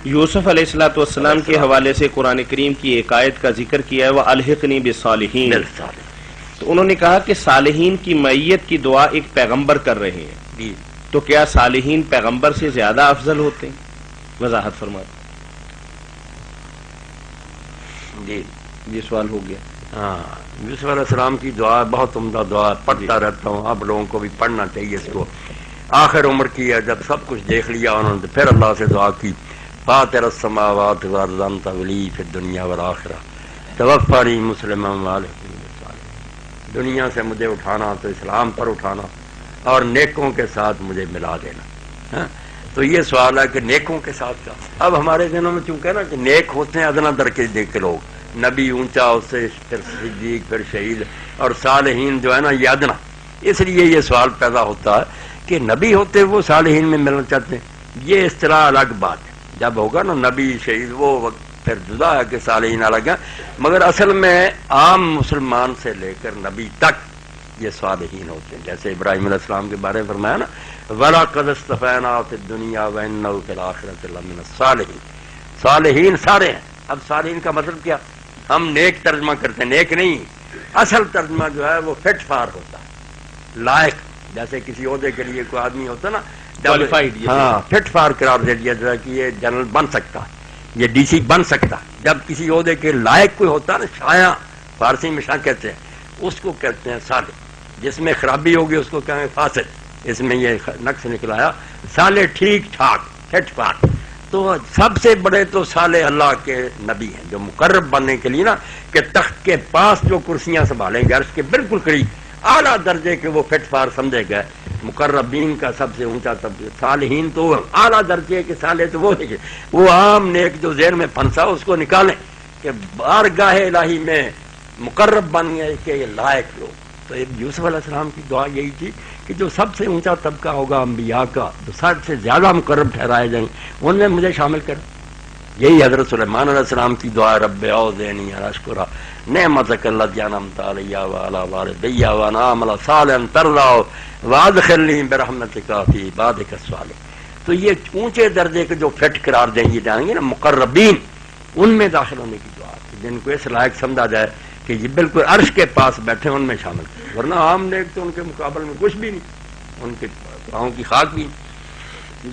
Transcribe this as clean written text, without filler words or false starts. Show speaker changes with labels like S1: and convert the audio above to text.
S1: یوسف علیہ الصلوۃ والسلام کے حوالے سے قرآن کریم کی ایک آیت کا ذکر کیا ہے وَأَلْحِقْنِي بِالصَّالِحِينَ، تو انہوں نے کہا کہ صالحین کی معیت کی دعا ایک پیغمبر کر رہے ہیں، تو کیا صالحین پیغمبر سے زیادہ افضل ہوتے ہیں؟ وضاحت فرمائیں۔
S2: جی
S1: یہ سوال ہو گیا۔
S2: ہاں، یوسف علیہ السلام کی دعا بہت عمدہ دعا، پڑھتا رہتا ہوں، آپ لوگوں کو بھی پڑھنا چاہیے اس کو۔ آخر عمر کی ہے، جب سب کچھ دیکھ لیا انہوں نے پھر اللہ سے دعا کی، فاطر السماوات والارض انت ولی فی الدنیا والآخرہ توفنی مسلما والحقنی بالصالحین، دنیا سے مجھے اٹھانا تو اسلام پر اٹھانا اور نیکوں کے ساتھ مجھے ملا دینا۔ تو یہ سوال ہے کہ نیکوں کے ساتھ کا، اب ہمارے دنوں میں چونکہ نا کہ نیک ہوتے ہیں ادنا درجے دیکھ کے لوگ، نبی اونچا، اس سے پھر صدیق، پھر شہید، اور صالحین جو ہے نا یہ ادنا، اس لیے یہ سوال پیدا ہوتا ہے کہ نبی ہوتے وہ صالحین میں ملنا چاہتے ہیں، یہ اصطلاح الگ بات ہے، جب ہوگا نا نبی شہید وہ وقت پھر جدا ہے کہ صالحین الگ ہیں، مگر اصل میں عام مسلمان سے لے کر نبی تک یہ صالحین ہوتے ہیں۔ جیسے ابراہیم علیہ السلام کے بارے میں فرمایا نا وَلَقَدِ اصْطَفَيْنَاهُ فِي الدُّنْيَا وَإِنَّهُ فِي الْآخِرَةِ لَمِنَ الصَّالِحِينَ، صالحین سارے ہیں۔ اب صالحین کا مطلب کیا؟ ہم نیک ترجمہ کرتے ہیں، نیک نہیں، اصل ترجمہ جو ہے وہ فٹ فار ہوتا ہے، لائق، جیسے کسی عہدے کے لیے کوئی آدمی ہوتا ہے نا
S1: کوالیفائڈ،
S2: ہاں فٹ فار قرار دے دیا جائے کہ یہ جنرل بن سکتا ہے، یہ ڈی سی بن سکتا ہے۔ جب کسی عہدے کے لائق کوئی ہوتا ہے نا، شایع فارسی میں شاہ کہتے ہیں، اس کو کہتے ہیں صالح، جس میں خرابی ہوگی اس کو کہیں گے فاسد، اس میں یہ نقص نکلایا، صالح ٹھیک ٹھاک فٹ فار۔ تو سب سے بڑے تو صالح اللہ کے نبی ہیں جو مقرب بننے کے لیے نا کہ تخت کے پاس جو کرسیاں سنبھالیں گے عرش کے بالکل قریب، اعلیٰ درجے کے وہ فٹ فار سمجھے گئے، مقربین کا سب سے اونچا طبقہ، صالحین تو اعلیٰ درجے کے، صالح تو وہ دیکھیں، وہ عام نیک جو ذہن میں پھنسا اس کو نکالیں کہ بارگاہ الہی میں مقرب بن گئے کہ یہ لائق لوگ۔ تو یوسف علیہ السلام کی دعا یہی تھی کہ جو سب سے اونچا طبقہ ہوگا انبیاء کا، جو سب سے زیادہ مقرب ٹھہرائے جائیں ان میں مجھے شامل کر۔ یہی حضرت سلیمان علیہ السلام کی دعا، رب اوزعنی ان اشکر نعمتک التی انعمت علی وعلی والدی وان اعمل صالحا ترضاه وادخلنی برحمتک فی عبادک الصالحین۔ تو یہ اونچے درجے کے جو فٹ قرار دیں گے جائیں گے نا مقربین، ان میں داخل ہونے کی دعا ہے، جن کو اس لائق سمجھا جائے کہ یہ بالکل عرش کے پاس بیٹھے ان میں شامل کریں، ورنہ عام نیک تو ان کے مقابل میں کچھ بھی نہیں، ان کے پاؤں کی خاک بھی نہیں۔